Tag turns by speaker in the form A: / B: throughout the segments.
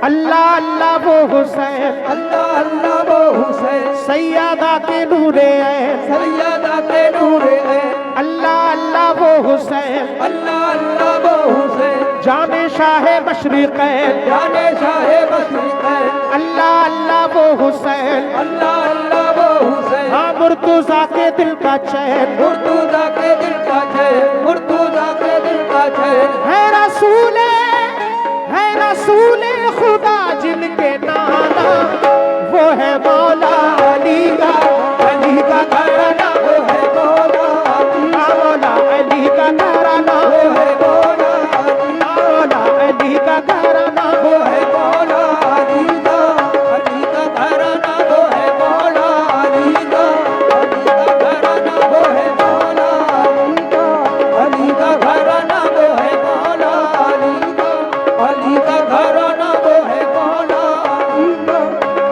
A: अल्लाह अल्लाह वो हुसैन,
B: अल्लाह अल्लाह वो हुसैन,
A: सैयदा के नूरे ऐन,
B: सैयदा के नूरे ऐन,
A: अल्लाह अल्लाह वो हुसैन,
B: अल्लाह अल्लाह वो हुसैन,
A: जाने शाहे मशरिक़ैन,
B: जाने शाहे मशरिक़ैन,
A: अल्लाह अल्लाह वो हुसैन,
B: अल्लाह अल्लाह वो हुसैन,
A: हाँ मुर्तुज़ा के दिल का चैन,
B: मुर्तुज़ा के दिल का चैन, मुर्तुज़ा के दिल का चैन,
A: है रसूले खुदा जिनके नाना, वो है मौला अली का घराना,
B: वो है मौला अली,
A: मौला अली का घराना,
B: वो है मौला अली,
A: मौला अली का घराना,
B: वो है मौला अली का, अली का घराना, वो है मौला अली का, अली का घराना, वो है मौला अली का, अली का घराना, वो है मौला अली का, अली का घराना, वो है मौला अली का,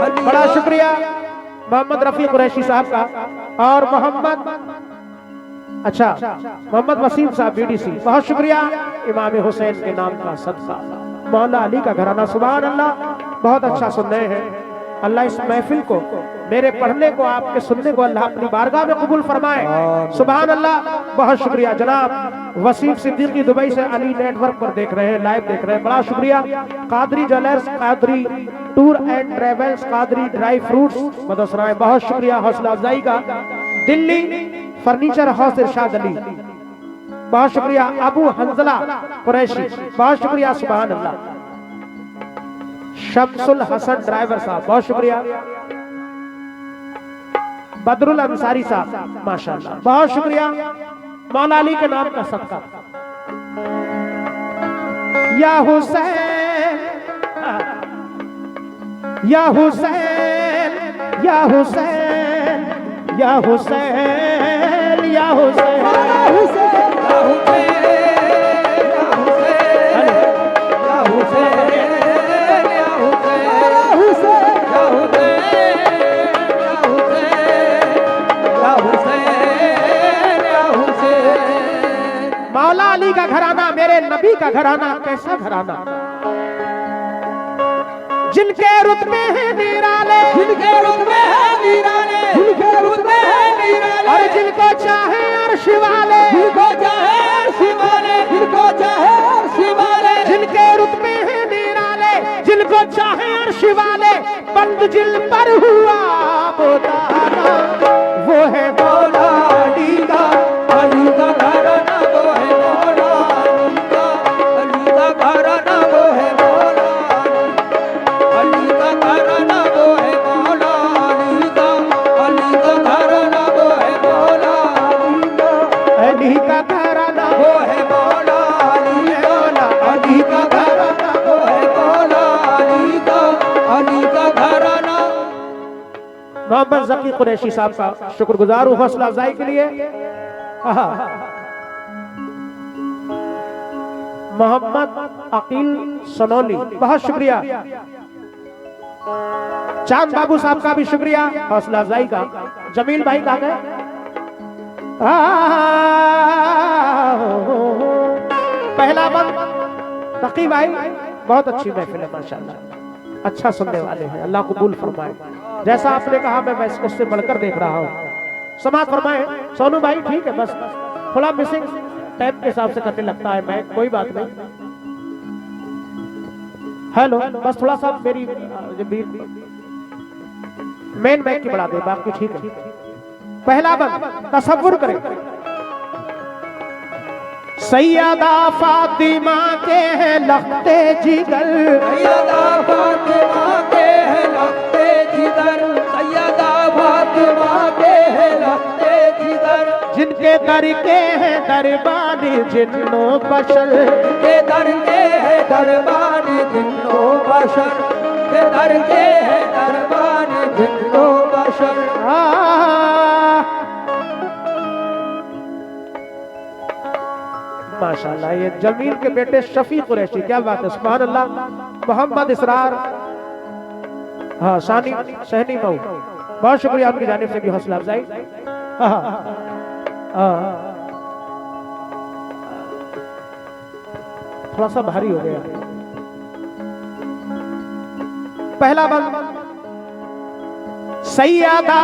B: अली
A: बड़ा
B: का।
A: शुक्रिया मोहम्मद रफी कुरैशी साहब का और मोहम्मद मोहम्मद वसीम साहब बीडीसी, बहुत शुक्रिया इमाम हुसैन के नाम का सदका, मौला अली का घराना। सुभान अल्लाह, बहुत अच्छा सुन रहे हैं। अल्लाह इस महफिल को, मेरे पढ़ने को, आपके सुनने को अल्लाह अपनी बारगाह में कबूल फरमाए। सुभान अल्लाह, बहुत शुक्रिया। जनाब वसीम सिद्दीकी दुबई से अली नेटवर्क पर देख रहे हैं, लाइव देख रहे हैं, बड़ा शुक्रिया। Qadri jewellers, Qadri tour and travels, Qadri dry fruits मदसराय, बहुत शुक्रिया हौसला अफजाई का। दिल्ली फर्नीचर हाउस इरशाद अली, बहुत शुक्रिया। अबू हंजला कुरैशी, बहुत शुक्रिया। सुभान अल्लाह। शम्सुल हसन ड्राइवर साहब, बहुत शुक्रिया। बदरुल अंसारी साहब, माशाल्लाह, बहुत शुक्रिया। मौला अली के नाम का सदका। या हुसैन, या हुसैन, या हुसैन, या हुसैन, या हुसैन, मौला अली का घराना, मेरे नबी का घराना, कैसा घराना, जिनके रुतबे हैं निराले,
B: जिनके रुतबे हैं निराले, जिनके रुतबे हैं निराले,
A: और जिनको चाहे अर्श वाले,
B: जिनको चाहे अर्श वाले, जिनको चाहे अर्श वाले,
A: जिनके रुतबे हैं निराले, जिनको चाहे अर्श वाले, बंद जिल पर हुआ मुदाना, वो है मौला अली का,
B: अली का घराना, वो है मौला अली का, अली का घराना, वो है मौला अली का घराना, वो है मौला अली का, अली का घराना, वो है मौला अली का,
A: अली का घराना,
B: वो है मौला अली का, अली का घराना, वो है मौला अली का, अली का घराना।
A: मोहम्मद जकी कुरैशी साहब का शुक्रगुजार हूँ हौसला अफजाई के लिए। मोहम्मद अकील सनोली, बहुत शुक्रिया। चांद बाबू साहब का भी शुक्रिया हौसला अफजाई का। जमील भाई कहाँ गए? पहला बंद तकी भाई, बहुत अच्छी महफिल है माशाल्लाह, अच्छा सुनने वाले हैं, अल्लाह कबूल फरमाए। जैसा आपने कहा मैं उससे बढ़कर देख रहा हूँ। समाज फरमाए। सोनू भाई ठीक है, बस थोड़ा मिसिंग टाइम के हिसाब से करने लगता है, मैं कोई बात नहीं। हेलो, बस थोड़ा सा मेरी मेन मैक की बढ़ा दे, बाकी ठीक है। पहला बंद तसव्वुर करें, सैयदा फातिमा के हैं लखते जिगर,
B: सैयदा फातिमा के हैं लखते जिगर, सैयदा फातिमा के हैं लखते जिगर,
A: जिनके दर के हैं दरबानी जिन्नो बशर,
B: के दर के हैं दरबानी जिन्नो बशर, के दर के हैं दरबानी जिन्नो बशर।
A: माशाल्लाह, ये जमील के बेटे शफी कुरैशी, क्या बात है, सुभान अल्लाह। मोहम्मद इसरार, हाँ सानी सहनी मऊ, बहुत शुक्रिया उनकी जानिब से भी हौसला अफजाई। थोड़ा सा भारी हो गया। पहला बंद सैयदा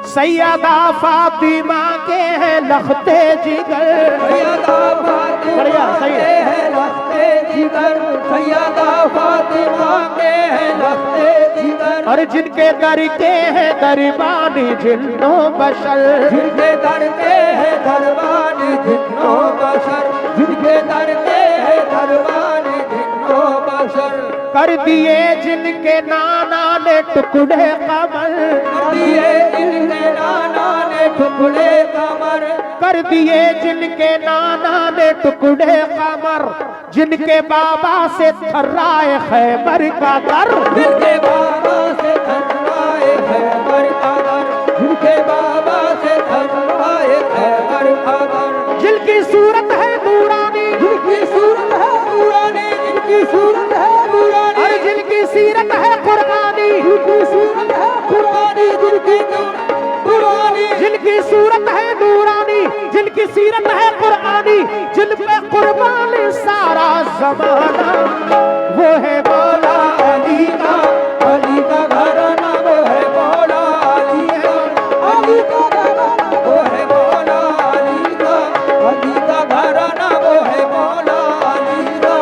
A: सैयदा फातिमा के हैं लखते जिगर।
B: सैयदा फातिमा
A: बढ़िया, सही है।
B: के हैं लखते जिगर, सैयदा फातिमा के हैं लखते जिगर।
A: और जिनके दर के हैं दरबानी जिन्नो बशर,
B: जिनके दर के हैं दरबानी जिन्नो बशर, जिनके दर के हैं दरबानी जिन्नो बशर।
A: कर दिए जिनके नाना ने टुकड़े कमर,
B: कर दिए जिनके नाना ने टुकड़े कमर,
A: कर दिए जिनके नाना ने टुकड़े कमर। जिनके बाबा से थर्राए खैबर का दर,
B: जिनके बाबा से थर्राए खैबर का दर, जिनके बाबा से थर्राए खैबर का दर।
A: जिनकी सूरत है नूरानी,
B: जिनकी सूरत है नूरानी, जिनकी सूरत है नूरानी,
A: और जिनकी सीरत है कुरानी,
B: जिनकी सूरत है कुरानी, जिनकी कुरानी,
A: जिनकी सूरत है नूरानी, जिनकी सीरत है कुरानी। जिन पे कुर्बान सारा जमाना, वो है मौला
B: अली का, अली का घराना वो है मौला अली का, अली का घराना वो है मौला अली का, अली का घराना वो है मौला अली का,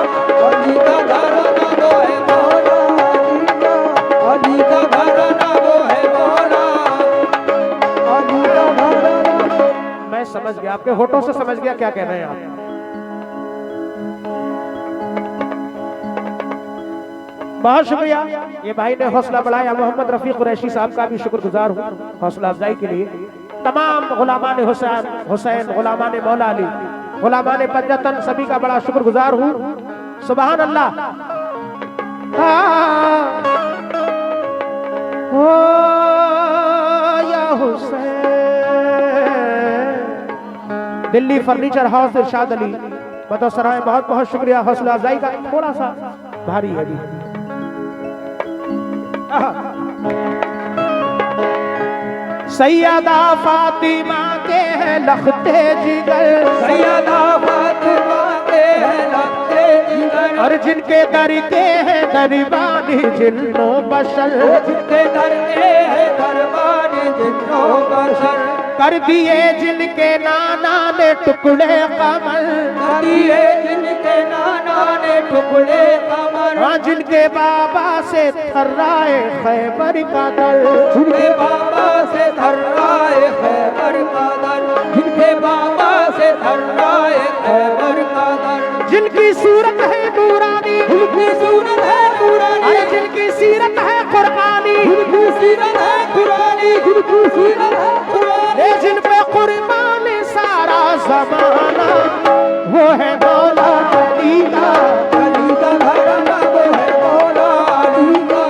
B: अली का घराना वो है मौला अली का, अली का घराना वो है मौला अली का घराना।
A: मैं समझ गया, आपके होठों से समझ गया क्या कह रहे हैं आप। बहुत शुक्रिया, ये भाई ने हौसला बढ़ाया। मोहम्मद रफी कुरैशी साहब का भी शुक्रगुजार हूँ हौसला अफजाई के लिए। तमाम गुलामान हुसैन, गुलामान मौला अली, गुलामान पंजतन, सभी का बड़ा शुक्रगुजार हूँ। सुभान अल्लाह। हो या हुसैन। दिल्ली फर्नीचर हाउस इरशाद अली बतौसराय, बहुत बहुत शुक्रिया। हौसला अफजाई का थोड़ा सा भारी है भी। सैयदा फातिमा के हैं लखते जिगर,
B: सैयदा फातिमा के हैं लखते जिगर,
A: और जिनके दर के हैं दरबानी जिन्नो बशर।
B: जिनके दर के हैं दरबानी जिन्नो बशर।
A: कर दिए जिनके नाना ने टुकड़े कमर,
B: कर दिए जिनके नाना ने टुकड़े कमर।
A: हाँ जिनके बाबा से थर्राए खैबर का दर,
B: जिनके बाबा से थर्राए खैबर का दर, जिनके बाबा से थर्राए खैबर का दर।
A: जिनकी सूरत है नूरानी,
B: जिनकी सूरत है नूरानी,
A: अरे जिनकी सीरत है कुरानी,
B: जिनकी सीरत है कुरानी, जिनकी सीरत है कुरानी।
A: जिन पे कुर्बान सारा जमाना, वो है मौला अली का।
B: अली का घराना वो है मौला अली का,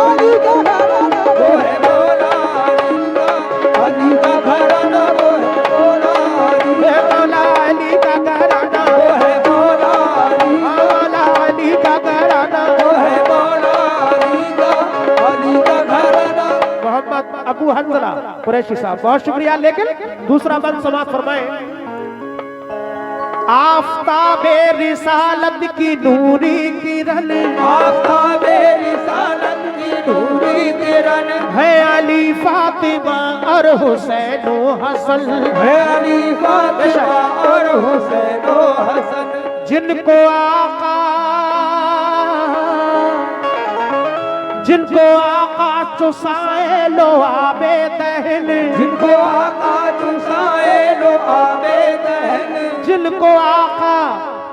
B: अली का घराना वो है मौला अली का, अली का घराना वो है मौला अली का,
A: मौला अली का घराना
B: वो है मौला अली का,
A: मौला अली का घराना
B: वो है मौला अली का, अली का घराना।
A: मोहम्मद अबू हंजला कुरैशी साहब, बहुत शुक्रिया। लेकिन दूसरा बंद समाप्त फरमाए। आफ़ताबे रिसालत की नूरी किरण,
B: आफ़ताबे रिसालत की नूरी किरण,
A: है अली फातिमा और हुसैन हसन,
B: है अली फातिमा और हुसैन हसन।
A: जिनको आका, जिनको आका चुसाए लो आबे दहन,
B: जिनको आका चुसाए लो आबे दहन,
A: जिनको आका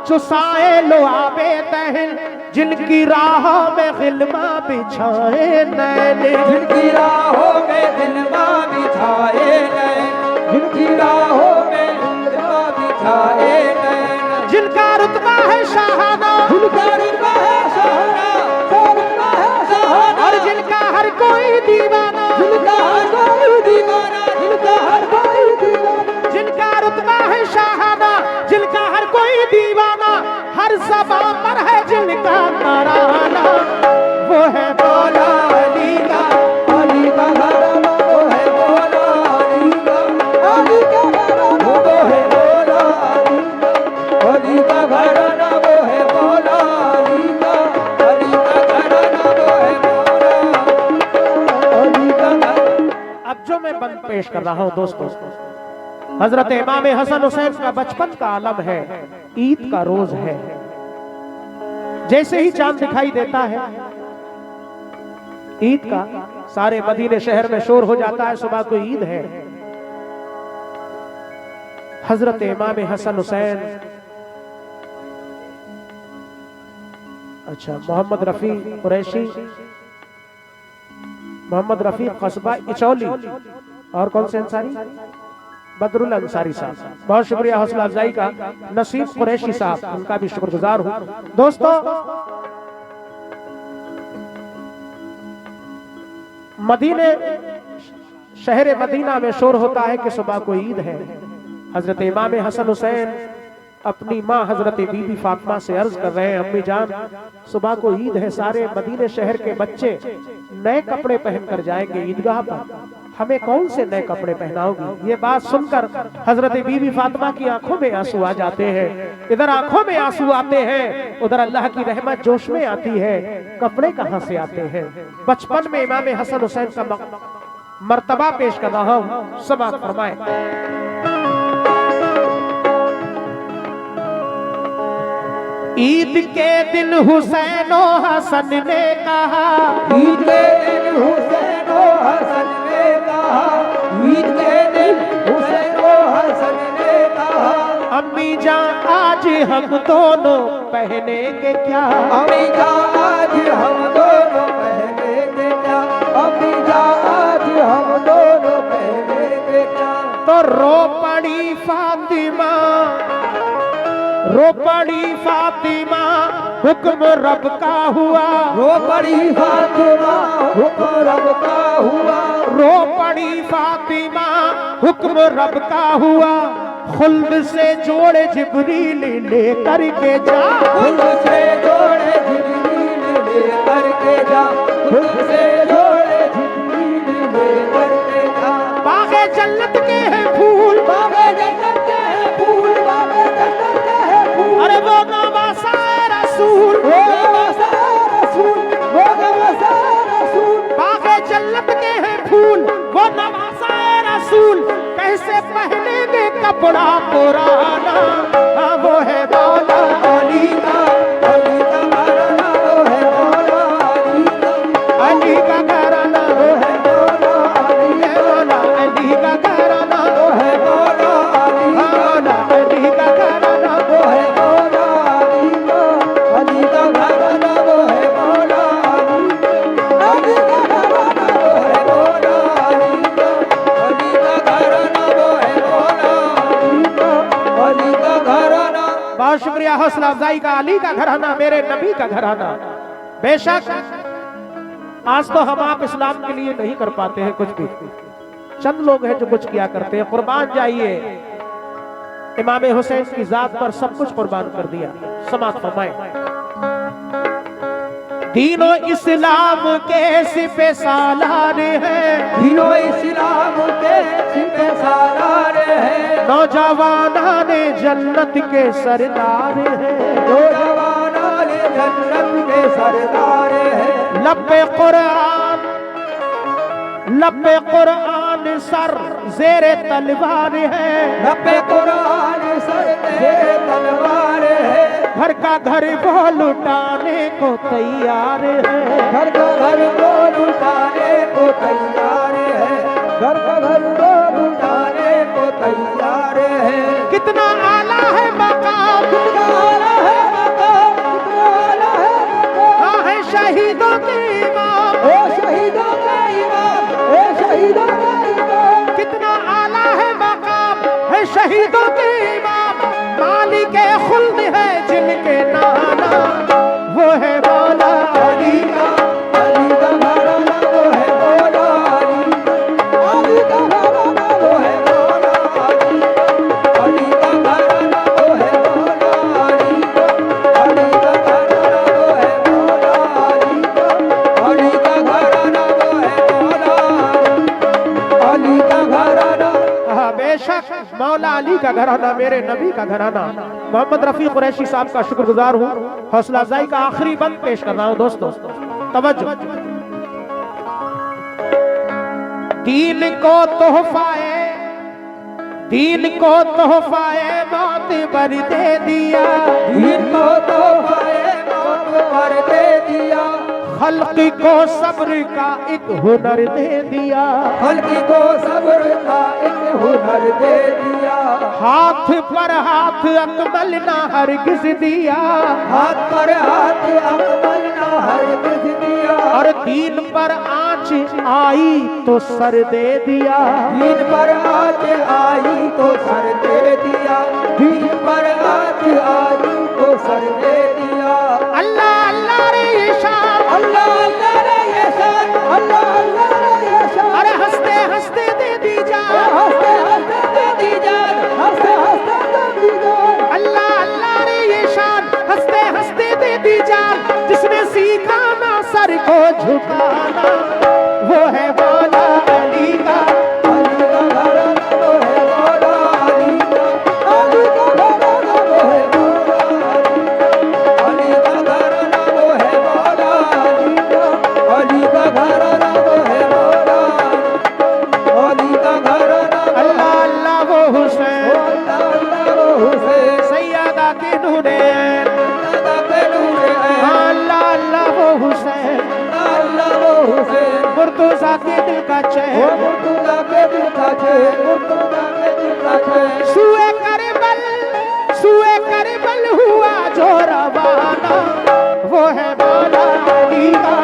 A: चुसाए लो आबे दहन। जिनकी राहों में गिलमा बिछाए नैन,
B: जिनकी राहों में दिलवा बिछाए नैन, जिनकी राहों में दिलवा बिछाए नैन।
A: जिनका रुतबा है शाहाना,
B: जिनका रुतबा है शाहाना, रुतबा है शाहाना,
A: और जिनका हर कोई दीवाना,
B: जिनका हर कोई दीवाना, जिनका हर कोई दीवाना।
A: जिनका रुतबा है शाहाना, जिनका हर कोई दीवाना, हर ज़बान पर है जिनका तराना, वो है मौला अली का।
B: अली का घराना वो है मौला अली का, अली का घराना वो है मौला अली का, अली का घराना वो है मौला अली का, अली का घराना वो है
A: पेश कर रहा हूं दोस्तों। हजरत इमाम हसन हुसैन का बचपन का आलम है, ईद का रोज है। जैसे ही चांद दिखाई देता है ईद का, सारे मदीने शहर में शोर हो जाता है, सुबह को ईद है। हजरत इमाम हसन हुसैन, अच्छा मोहम्मद रफी कुरैशी, मोहम्मद रफी कस्बा इचौली, और कौन से अंसारी? बदरुल अंसारी साहब, बहुत शुक्रिया हौसला अफजाई का। नसीब कुरैशी साहब, उनका भी शुक्रगुजार हूं। दोस्तों मदीने शहर मदीना में शोर होता है कि सुबह को ईद है। हजरत इमाम हसन हुसैन अपनी माँ हजरत बीबी फातिमा से अर्ज कर रहे हैं, अम्मी जान सुबह को ईद है, सारे मदीने शहर के बच्चे नए कपड़े पहनकर जाएंगे ईदगाह पर, हमें कौन से नए कपड़े पहनाओगी? ये बात सुनकर हजरत बीबी फातिमा की आंखों में आंसू आ जाते हैं। इधर आंखों में आंसू आते हैं, उधर अल्लाह की रहमत जोश में आती है, कपड़े कहां से आते हैं? बचपन में इमाम हसन हुसैन का मर्तबा पेश कर रहा हूं, समाअत फरमाए। ईद के दिन हुसैन हसन ने कहा,
B: ईद के दिन हुसैन हसन ने कहा, ईद के दिन हुसैन हसन ने कहा,
A: अम्मी जान आज हम दोनों पहनेंगे क्या?
B: अम्मी जान आज हम दोनों पहनेंगे क्या? अम्मी जान आज हम दोनों पहनेंगे क्या?
A: तो रो पड़ी फातिमा, रो पड़ी फातिमा, हुक्म रब का हुआ,
B: रो पड़ी फातिमा, हुक्म रब का हुआ,
A: रो पड़ी फातिमा, हुक्म रब का हुआ, खुल्द से जोड़े जिब्रील ले करके जा,
B: खुद से जोड़े जिब्रील ले करके जा, खुद से जोड़े जिब्रील ले करके जा।
A: बागे जन्नत के हैं फूल,
B: बागे जन्नत के हैं फूल, बागे जन्नत के हैं फूल,
A: अरे वो नवासा रसूल,
B: वो नवासा रसूल, वो नवासा रसूल,
A: बागे जन्नत के हैं फूल, वो नवासा रसूल, कैसे पहनेंगे कपड़ा पुराना? वो है मौला
B: अली का, अली का घराना वो है मौला अली का,
A: अली का घराना,
B: वो है मौला अली
A: ये मौला अली का घराना,
B: वो है मौला अली का,
A: मौला अली का घराना,
B: वो है मौला अली का, अली का घराना वो है मौला अली, अली का घराना वो है मौला अली का, अली का घराना वो है मौला अली का, अली का घराना।
A: बहुत शुक्रिया हौसला अफजाई का। अली का घराना मेरे नबी का घराना। बेशक आज तो हम आप इस्लाम के लिए नहीं कर पाते हैं कुछ भी, चंद लोग हैं जो कुछ किया करते हैं। कुर्बान जाइए, इमाम हुसैन की जात पर सब कुछ कुर्बान कर दिया। समाअत फरमाए। दीनो इस्लाम के सिपे सालार हैं,
B: दिनो इस्लाम के सिपे सालार हैं,
A: नौजवाना ने जन्नत के सरदार हैं,
B: नौजवाना ने जन्नत के सरदार हैं,
A: लब्बे कुरान, लब्बे कुरान सर जेरे तलवार है,
B: लब्बे कुरान सर पे तलवार है,
A: घर का घर वो लुटाने को तैयार है,
B: घर का घर को लुटाने को तैयार है, घर का घर को लुटाने को तैयार है।
A: कितना आला है मकाम,
B: कितना आला है मकाम, कितना आला है मकाम,
A: हाँ है शहीदों के इमाम,
B: ओ शहीदों का इमाम, ओ शहीदों का इमाम,
A: कितना आला है मकाम, है शहीदों के इमाम, मालिक खुल्द है जिनके नाना, वो है मौला
B: अली का, अली का घराना वो है मौला अली का, अली का घराना वो है मौला अली का, अली का घराना वो है मौला अली का, अली का घराना वो है मौला अली का, अली का घराना वो है मौला अली का घराना।
A: हाँ, बेशक मौला अली का घराना मेरे नबी का घराना। मोहम्मद रफी कुरैशी साहब का शुक्रगुजार हूँ। हौसला अफजाई का आखिरी बंद पेश कर रहा हूँ दोस्तों, तवज्जो। दीन को तोहफाए मौत पर दे दिया,
B: दीन को तोहफाए मौत पर दे दिया,
A: खल्क को सब्र का एक हुनर दे दिया,
B: खल्क को सब्र का एक हुनर दे दिया,
A: हाथ पर हाथ अकमल ना हरगिज दिया,
B: हाथ पर हाथ अकमल ना हरगिज दिया,
A: और दीन पर आँच आई तो सर दे दिया,
B: दीन पर आँच आई तो सर दे दिया, दीन पर आँच आई तो सर दे दिया।
A: अल्लाह अल्लाह रे ये शान,
B: अल्लाह अल्लाह रे ये शान, अल्लाह अल्लाह रे ये शान,
A: अरे हंसते हंसते दे दी जान,
B: हंसते हंसते दे दी जान, हंसते हंसते दे दी जान।
A: अल्लाह अल्लाह रे ये शान, हंसते हंसते दे दी जान, जिसने सीखा ना सर को झुकाना वो है मौला अली का,
B: अली का घराना वो है मौला अली का, अली का घराना वो है मौला अली का, अली का घराना वो है मौला अली का, अली का घराना वो है मौला अली का घराना।
A: अल्लाह अल्लाह वो हुसैन,
B: अल्लाह अल्लाह वो हुसैन,
A: सैयदा के नूरैन,
B: दादा के नूरे हैं,
A: अल्लाह अल्लाह वो हुसैन,
B: अल्लाह वो हुसैन,
A: मुर्तजा के दिल का
B: वो
A: चैन,
B: मुर्तजा के दिल का चैन, मुर्तजा के दिल का चैन।
A: सुए करबल हुआ जो रवाना वो है मौला अली का।